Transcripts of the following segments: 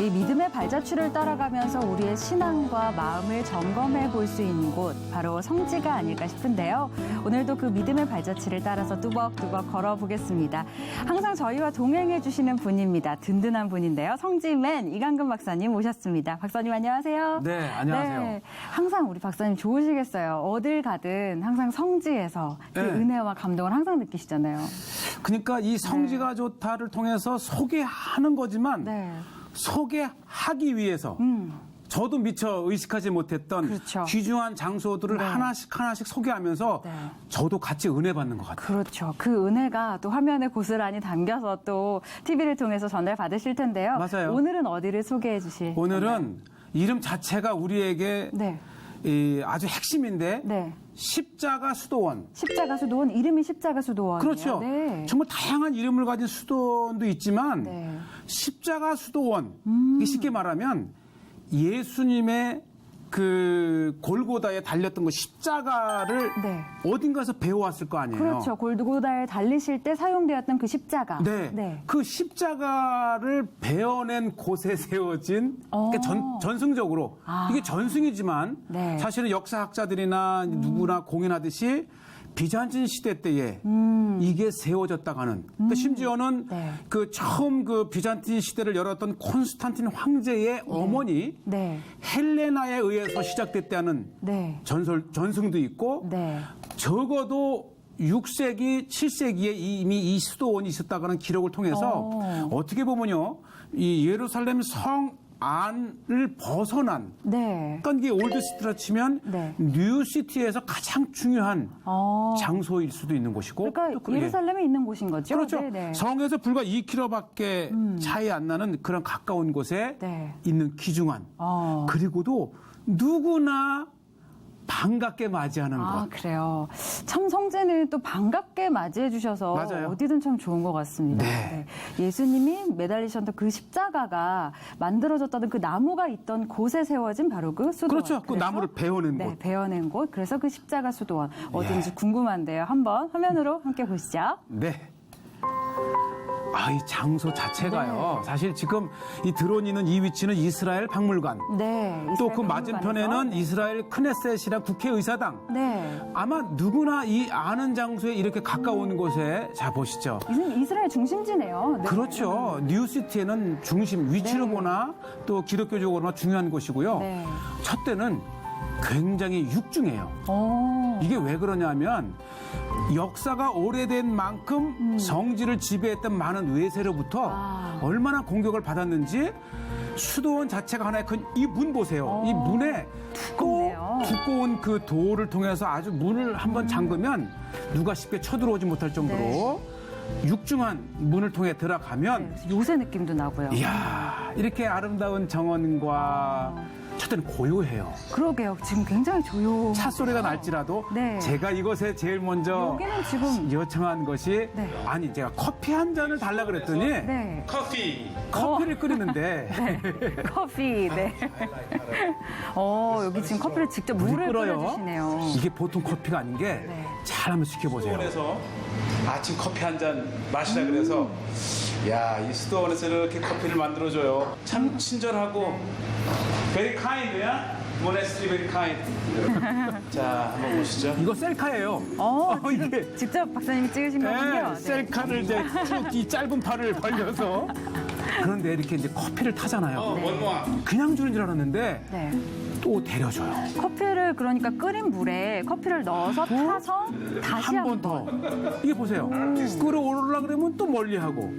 이 믿음의 발자취를 따라가면서 우리의 신앙과 마음을 점검해 볼 수 있는 곳, 바로 성지가 아닐까 싶은데요. 오늘도 그 믿음의 발자취를 따라서 뚜벅뚜벅 걸어보겠습니다. 항상 저희와 동행해 주시는 분입니다. 든든한 분인데요. 성지맨 이강근 박사님 모셨습니다. 박사님 안녕하세요. 네, 안녕하세요. 네, 항상 우리 박사님 좋으시겠어요. 어딜 가든 항상 성지에서 그 네. 은혜와 감동을 항상 느끼시잖아요. 그러니까 이 성지가 좋다를 통해서 소개하는 거지만 네. 소개하기 위해서 저도 미처 의식하지 못했던 그렇죠. 귀중한 장소들을 네. 하나씩 소개하면서 네. 저도 같이 은혜 받는 것 같아요. 그렇죠. 그 은혜가 또 화면에 고스란히 담겨서 또 TV를 통해서 전달 받으실 텐데요. 맞아요. 오늘은 어디를 소개해 주실 오늘은 이름 자체가 우리에게 네. 아주 핵심인데 네. 십자가 수도원. 십자가 수도원, 이름이 십자가 수도원이에요. 그렇죠. 네. 정말 다양한 이름을 가진 수도원도 있지만 네. 십자가 수도원. 이게 쉽게 말하면 예수님의 그 골고다에 달렸던 그 십자가를 네. 어딘가에서 배워왔을 거 아니에요. 그렇죠. 골고다에 달리실 때 사용되었던 그 십자가. 네. 그 십자가를 베어낸 곳에 세워진 그러니까 전승적으로 이게 전승이지만 네. 사실은 역사학자들이나 누구나 공인하듯이 비잔틴 시대 때에 이게 세워졌다고 하는 그러니까 심지어는 네. 그 처음 그 비잔틴 시대를 열었던 콘스탄틴 황제의 어머니 네. 헬레나에 의해서 시작됐다는 네. 전승도 있고 네. 적어도 6세기, 7세기에 이미 이 수도원이 있었다고 하는 기록을 통해서 어떻게 보면요, 이 예루살렘 성 안을 벗어난 네. 그러니까 이게 올드시티라 치면 네. 뉴시티에서 가장 중요한 장소일 수도 있는 곳이고 그러니까 또 예루살렘에 있는 곳인 거죠? 그렇죠. 네네. 성에서 불과 2km밖에 차이 안 나는 그런 가까운 곳에 네. 있는 귀중한 그리고도 누구나 반갑게 맞이하는 곳. 그래요. 참 성지는 또 반갑게 맞이해 주셔서 맞아요. 어디든 참 좋은 것 같습니다. 네. 예수님이 매달리셨던 그 십자가가 만들어졌다는 그 나무가 있던 곳에 세워진 바로 그 수도원. 그렇죠. 그 그래서 나무를 베어낸 네, 곳. 베어낸 곳. 그래서 그 십자가 수도원 어딘지 궁금한데요. 한번 화면으로 함께 보시죠. 네. 이 장소 자체가요. 네. 사실 지금 이 드론이 있는 이 위치는 이스라엘 박물관. 네. 또 이스라엘 그 맞은편에는 박물관에서. 이스라엘 크네셋이랑 국회의사당. 네. 아마 누구나 이 아는 장소에 이렇게 가까운 곳에 자 보시죠. 이스라엘 중심지네요. 네. 그렇죠. 뉴시티에는 중심 위치로 네. 보나 또 기독교적으로나 중요한 곳이고요. 네. 첫 때는 굉장히 육중해요. 이게 왜 그러냐면 역사가 오래된 만큼 성지를 지배했던 많은 외세로부터 얼마나 공격을 받았는지 수도원 자체가 하나의 큰 이 문 보세요. 이 문에 두껍네요. 두꺼운 그 돌을 통해서 아주 문을 한번 잠그면 누가 쉽게 쳐들어오지 못할 정도로 육중한 문을 통해 들어가면 요새 느낌도 나고요. 이야 이렇게 아름다운 정원과 첫째는 고요해요. 그러게요. 지금 굉장히 조용. 차 소리가 날지라도 네. 제가 이곳에 제일 먼저 여기는 지금 요청한 것이 네. 아니 제가 커피 한 잔을 달라 그랬더니 네. 커피를 끓이는데 커피. 네. 여기 지금 커피를 직접 물을 끓여주시네요. 이게 보통 커피가 아닌 게 네. 잘 한번 시켜보세요. 수도원에서 아침 커피 한 잔 마시라 그래서 야, 이 수도원에서 이렇게 커피를 만들어줘요. 참 친절하고 very kind야. 모네스트리 very kind. 자, 한번 보시죠. 이거 셀카예요. 지금 이게 직접 박사님이 찍으신 거군요. 네, 셀카를 이제 쭉 이 짧은 팔을 벌려서 그런데 이렇게 이제 커피를 타잖아요. 원모아. 그냥 주는 줄 알았는데 네. 또 데려줘요. 커피를 그러니까 끓인 물에 커피를 넣어서 타서 다시 한 번 더. 이게 보세요. 끓어오르려 그러면 또 멀리하고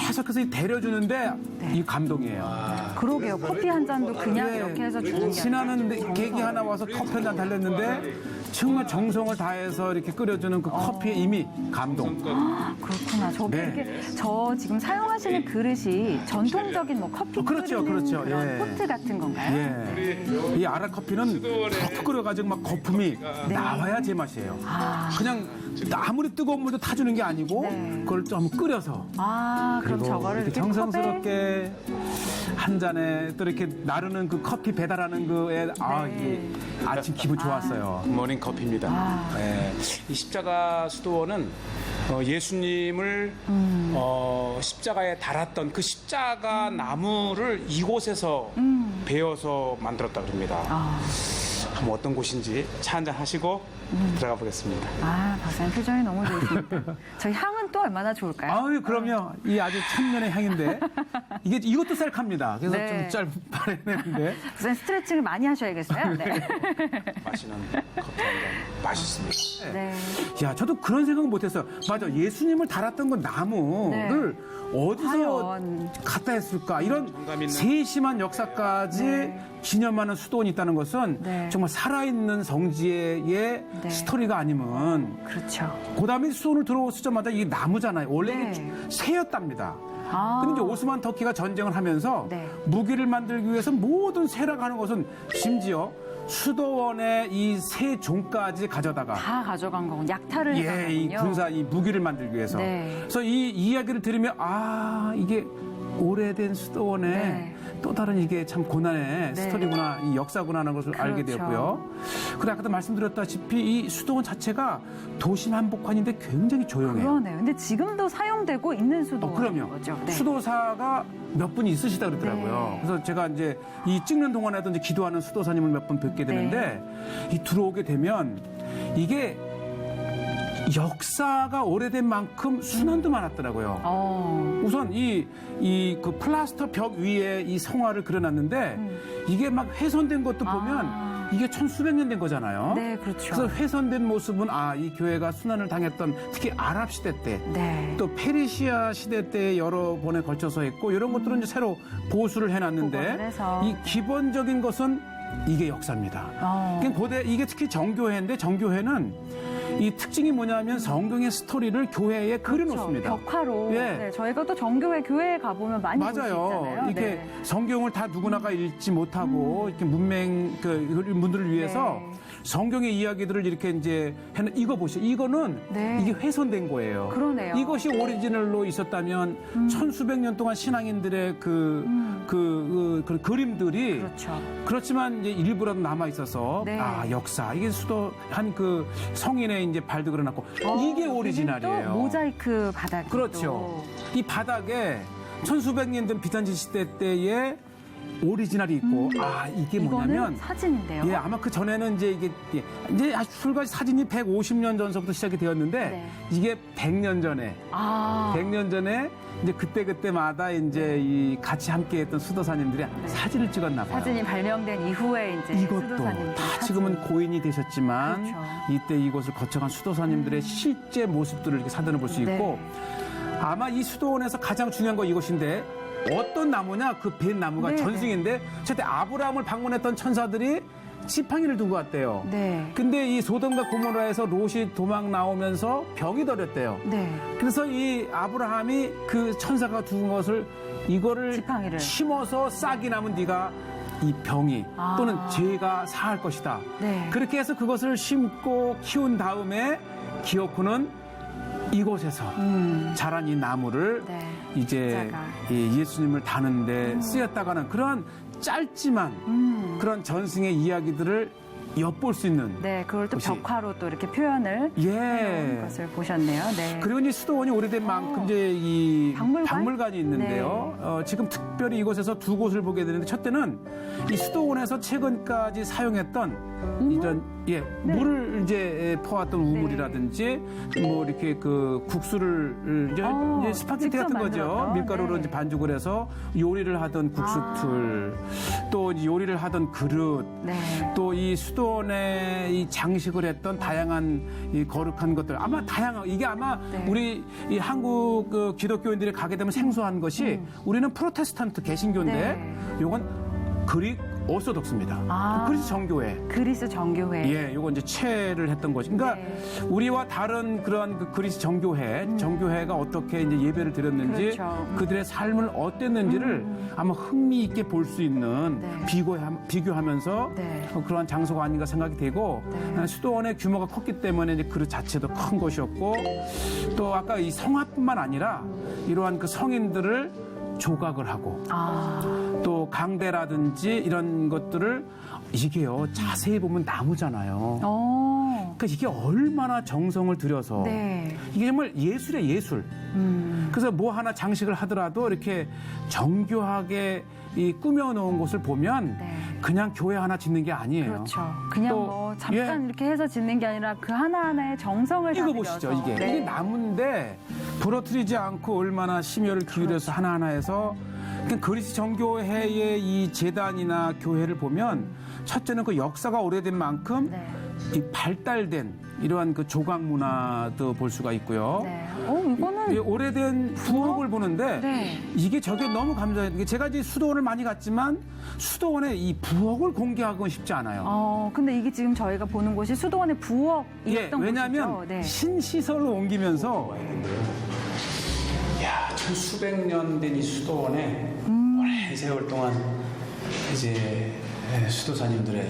계속해서 데려주는데 이 감동이에요. 그러게요. 커피 한 잔도 그냥 예. 이렇게 해서 주는 게 지나는 계기 하나 와서 커피 한 잔 달렸는데 정말 정성을 다해서 이렇게 끓여주는 그 커피의 이미 감동. 그렇구나. 저게 네. 이렇게 저 지금 사용하시는 그릇이 전통적인 뭐 커피 그렇죠, 끓이는 그렇죠. 그런 예. 포트 같은 건가요? 예. 이 아라 커피는 푹 끓여가지고 막 거품이 나와야 제맛이에요. 그냥 아무리 뜨거운 물도 타주는 게 아니고 그걸 좀 한번 끓여서 그럼 그리고 저거를 이렇게 이렇게 정성스럽게 한 잔에 또 이렇게 나르는 그 커피 배달하는 그에 이게 아침 기분 좋았어요. 모닝 커피입니다. 네. 이 십자가 수도원은 예수님을 십자가에 달았던 그 십자가 나무를 이곳에서 베어서 만들었다 그럽니다. 한번 어떤 곳인지 차 한잔 하시고 들어가 보겠습니다. 박사님 표정이 너무 좋으십니다. 저희 향은 또 얼마나 좋을까요? 아유, 그럼요. 이 아주 천년의 향인데 이것도 셀카입니다. 그래서 네. 좀 짧아내는데. 박사님 스트레칭을 많이 하셔야겠어요. 네. 마시는 커피 한 잔 맛있습니다. 네. 야, 저도 그런 생각은 못했어요. 맞아, 예수님을 달았던 그 나무를 어디서 과연. 갖다 했을까? 이런 정감 있는. 세심한 역사까지 기념하는 수도원이 있다는 것은 정말 살아있는 성지의 스토리가 아니면 그렇죠. 그다음에 수도원을 들어오시자마자 이게 나무잖아요. 원래 네. 이게 새였답니다. 근데 이제 오스만 터키가 전쟁을 하면서 무기를 만들기 위해서 모든 쇠라고 하는 것은 심지어 수도원의 이 새 종까지 가져다가 다 가져간 거고 약탈을 예, 이 했거든요. 군사 이 무기를 만들기 위해서. 네. 그래서 이 이야기를 들으면 이게 오래된 수도원의 또 다른 이게 참 고난의 스토리구나, 이 역사구나 하는 것을 알게 그렇죠. 되었고요. 그리고 아까도 말씀드렸다시피 이 수도원 자체가 도심 한복판인데 굉장히 조용해요. 그러네요. 근데 지금도 사용되고 있는 수도원인 그럼요. 거죠. 네. 수도사가 몇 분이 있으시다 그러더라고요. 네. 그래서 제가 이제 이 찍는 동안에도 이제 기도하는 수도사님을 몇 번 뵙게 되는데 이 들어오게 되면 이게 역사가 오래된 만큼 순환도 많았더라고요. 우선 그 플라스터 벽 위에 이 성화를 그려놨는데 이게 막 훼손된 것도 보면 이게 천수백 년 된 거잖아요. 네, 그렇죠. 그래서 훼손된 모습은 이 교회가 순환을 당했던 특히 아랍 시대 때 또 페르시아 시대 때 여러 번에 걸쳐서 했고 이런 것들은 이제 새로 보수를 복원을 해놨는데 해서. 이 기본적인 것은 이게 역사입니다. 고대 이게 특히 정교회인데 정교회는 이 특징이 뭐냐면 성경의 스토리를 교회에 그려놓습니다. 벽화로. 예. 네, 저희가 또 정교회 교회에 가보면 많이 볼 수 맞아요. 있잖아요. 이렇게 성경을 다 누구나가 읽지 못하고 이렇게 문맹 분들을 위해서 성경의 이야기들을 이렇게 이제 해는 이거 보시죠. 이거는 이게 훼손된 거예요. 그러네요. 이것이 오리지널로 있었다면 천수백 년 동안 신앙인들의 그 그림들이 그렇죠. 그렇지만 이제 일부라도 남아 있어서 역사 이게 수도한 그 성인의 이제 발도 그려놨고 이게 오리지널이에요. 또 모자이크 바닥. 그렇죠. 이 바닥에 천수백 년 된 비잔티 시대 때의 오리지널이 있고 이게 뭐냐면 이거는 사진인데요. 예, 아마 그 전에는 이제 이제 아주 출가 사진이 150년 전서부터 시작이 되었는데 이게 100년 전에 100년 전에 이제 그때마다 이제 이 같이 함께했던 수도사님들이 사진을 찍었나 봐요. 사진이 발명된 이후에 이제 이것도 수도사님들 다 사진. 지금은 고인이 되셨지만 그렇죠. 이때 이곳을 거쳐간 수도사님들의 실제 모습들을 이렇게 사진을 볼 수 있고 아마 이 수도원에서 가장 중요한 거 이것인데 어떤 나무냐 그 벤 나무가 전승인데 저때 아브라함을 방문했던 천사들이 지팡이를 두고 왔대요. 근데 이 소돔과 고모라에서 롯이 도망 나오면서 병이 들었대요. 그래서 이 아브라함이 그 천사가 두은 것을 이거를 지팡이를. 심어서 싹이 나면 네가 이 병이 또는 죄가 사할 것이다. 그렇게 해서 그것을 심고 키운 다음에 기어코는 이곳에서 자란 이 나무를 이제 이 예수님을 다는데 쓰였다가는 그런 짧지만 그런 전승의 이야기들을 엿볼 수 있는 그걸 또 것이. 벽화로 또 이렇게 표현을 해놓은 것을 보셨네요. 그리고 이제 수도원이 오래된 만큼 이제 이 박물관? 박물관이 있는데요. 지금 특별히 이곳에서 두 곳을 보게 되는데 첫째는 이 수도원에서 최근까지 사용했던 이런 물을 이제 퍼왔던 우물이라든지 뭐 이렇게 그 국수를 이제 스파게티 같은 거죠. 만들어서? 밀가루로 이제 반죽을 해서 요리를 하던 국수틀, 또 이제 요리를 하던 그릇, 또 이 수도원에 이 장식을 했던 다양한 이 거룩한 것들 아마 다양한 이게 아마 우리 이 한국 그 기독교인들이 가게 되면 생소한 것이 우리는 프로테스탄트 개신교인데 요건 그릭 오소독스입니다. 그리스 정교회. 그리스 정교회. 요건 이제 체를 했던 거죠. 그러니까 우리와 다른 그런 그 그리스 정교회가 어떻게 이제 예배를 드렸는지 그들의 삶을 어땠는지를 아마 흥미 있게 볼 수 있는 비교하면서 그러한 장소가 아닌가 생각이 되고 수도원의 규모가 컸기 때문에 이제 그릇 자체도 큰 것이었고 또 아까 이 성화뿐만 아니라 이러한 그 성인들을 조각을 하고 아. 또 강대라든지 이런 것들을 이게요 자세히 보면 나무잖아요. 그러니까 이게 얼마나 정성을 들여서 네. 이게 정말 예술의 예술. 그래서 뭐 하나 장식을 하더라도 이렇게 정교하게 이 꾸며놓은 곳을 보면 네. 그냥 교회 하나 짓는 게 아니에요. 그렇죠. 그냥 또, 뭐 잠깐 이렇게 해서 짓는 게 아니라 그 하나하나의 정성을 이거 다 보시죠, 들여서. 이게. 네. 이게 나무인데 부러뜨리지 않고 얼마나 심혈을 기울여서 하나하나 해서 그러니까 그리스 정교회의 이 재단이나 교회를 보면 첫째는 그 역사가 오래된 만큼 네. 이 발달된 이러한 그 조각 문화도 볼 수가 있고요. 네. 이거는 이 오래된 부엌을 보는데 네. 이게 저게 너무 감사해요. 이게 제가 이제 수도원을 많이 갔지만 수도원에 이 부엌을 공개하기는 쉽지 않아요. 근데 이게 지금 저희가 보는 곳이 수도원의 부엌이었던 왜냐하면 곳이죠. 네. 신시설로 옮기면서 야, 수백 년 된 이 수도원에 오랜 세월 동안 이제 수도사님들의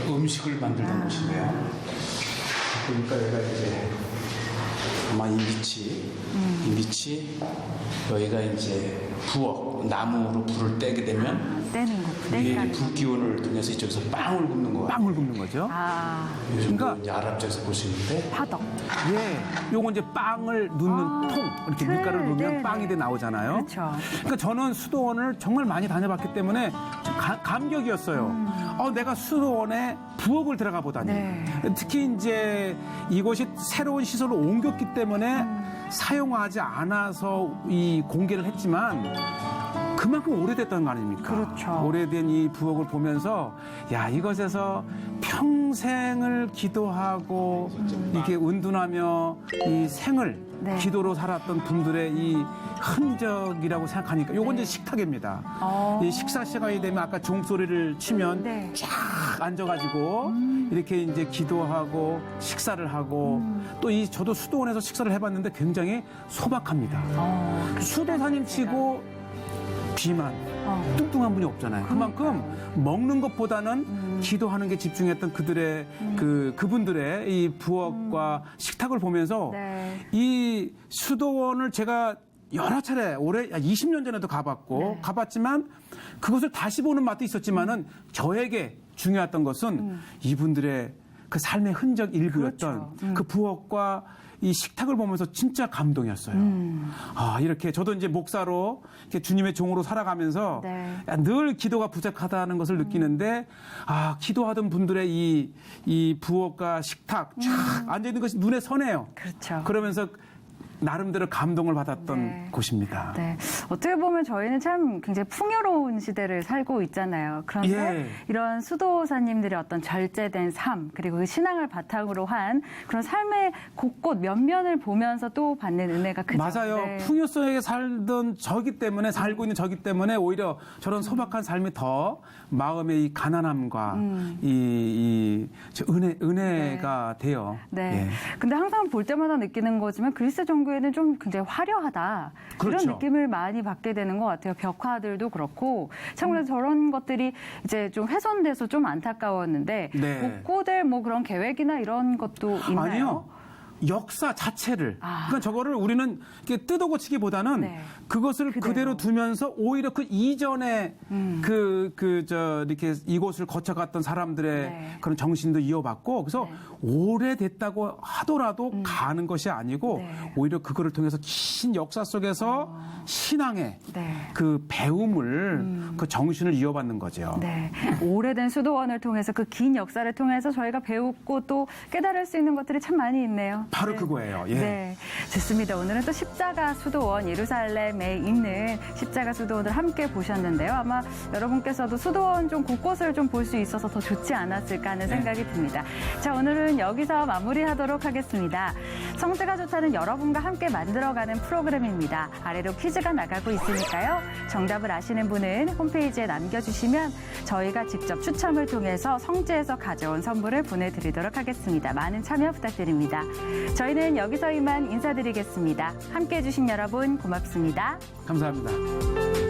음식을 만들던 곳인데요. 그러니까 여기가 이제 아마 이 밑이 여기가 이제 부엌 나무로 불을 떼게 되면 떼는 거, 이게 떼는 불 기운을 통해서 이쪽에서 빵을 굽는 거예요. 빵을 굽는 거죠. 요즘도 그러니까- 이제 아랍적에서 볼 수 있는데 화덕. 예, 요거 이제 빵을 넣는 통 이렇게 틀, 밀가루를 넣으면 네네. 빵이 돼 나오잖아요. 그렇죠. 그러니까 저는 수도원을 정말 많이 다녀봤기 때문에 좀 감격이었어요. 내가 수도원에 부엌을 들어가 보다니. 네. 특히 이제 이곳이 새로운 시설로 옮겼기 때문에 사용하지 않아서 이 공개를 했지만 그만큼 오래됐다는 거 아닙니까? 그렇죠. 오래된 이 부엌을 보면서 야 이것에서 평생을 기도하고 이렇게 은둔하며 이 생을 네. 기도로 살았던 분들의 이 흔적이라고 생각하니까 요건 네. 이제 식탁입니다. 이 식사 시간이 되면 아까 종소리를 치면 네. 쫙 앉아가지고 이렇게 이제 기도하고 식사를 하고 또 이 저도 수도원에서 식사를 해봤는데 굉장히 소박합니다. 수도사님 치고 비만 뚱뚱한 분이 없잖아요. 그만큼 먹는 것보다는 기도하는 게 집중했던 그들의 그분들의 이 부엌과 식탁을 보면서 네. 이 수도원을 제가 여러 차례 올해 20년 전에도 가봤고 가봤지만 그것을 다시 보는 맛도 있었지만은 저에게 중요했던 것은 이분들의 그 삶의 흔적 일부였던 그렇죠. 그 부엌과 이 식탁을 보면서 진짜 감동이었어요. 이렇게 저도 이제 목사로 이렇게 주님의 종으로 살아가면서 네. 늘 기도가 부족하다는 것을 느끼는데 기도하던 분들의 이 부엌과 식탁 쫙 앉아 있는 것이 눈에 선해요. 그렇죠. 그러면서 나름대로 감동을 받았던 네. 곳입니다. 네. 어떻게 보면 저희는 참 굉장히 풍요로운 시대를 살고 있잖아요. 그런데 예. 이런 수도사님들의 어떤 절제된 삶, 그리고 그 신앙을 바탕으로 한 그런 삶의 곳곳 면면을 보면서 또 받는 은혜가 크죠. 맞아요. 네. 풍요성에 살던 살고 있는 저기 때문에 오히려 저런 소박한 삶이 더 마음의 이 가난함과 저 은혜가 돼요. 네. 예. 근데 항상 볼 때마다 느끼는 거지만 그리스 정교회는 좀 굉장히 화려하다. 그렇죠. 이런 느낌을 많이 받게 되는 것 같아요. 벽화들도 그렇고. 참고로 저런 것들이 이제 좀 훼손돼서 좀 안타까웠는데 네. 복고될 뭐 그런 계획이나 이런 것도 있나요? 아니요. 역사 자체를. 그러니까 저거를 우리는 이렇게 뜯어 고치기보다는 네. 그것을 그대로 두면서 오히려 그 이전에 이렇게 이곳을 거쳐갔던 사람들의 네. 그런 정신도 이어받고 그래서 오래됐다고 하더라도 가는 것이 아니고 네. 오히려 그거를 통해서 긴 역사 속에서 신앙의 네. 그 배움을 그 정신을 이어받는 거죠. 네. 오래된 수도원을 통해서 그 긴 역사를 통해서 저희가 배우고 또 깨달을 수 있는 것들이 참 많이 있네요. 바로 네. 그거예요. 예. 네, 좋습니다. 오늘은 또 십자가 수도원 예루살렘에 있는 십자가 수도원을 함께 보셨는데요. 아마 여러분께서도 수도원 좀 곳곳을 좀 볼 수 있어서 더 좋지 않았을까 하는 생각이 듭니다. 자, 오늘은 여기서 마무리하도록 하겠습니다. 성지가 좋다는 여러분과 함께 만들어가는 프로그램입니다. 아래로 퀴즈가 나가고 있으니까요. 정답을 아시는 분은 홈페이지에 남겨주시면 저희가 직접 추첨을 통해서 성지에서 가져온 선물을 보내드리도록 하겠습니다. 많은 참여 부탁드립니다. 저희는 여기서 이만 인사드리겠습니다. 함께해 주신 여러분 고맙습니다. 감사합니다.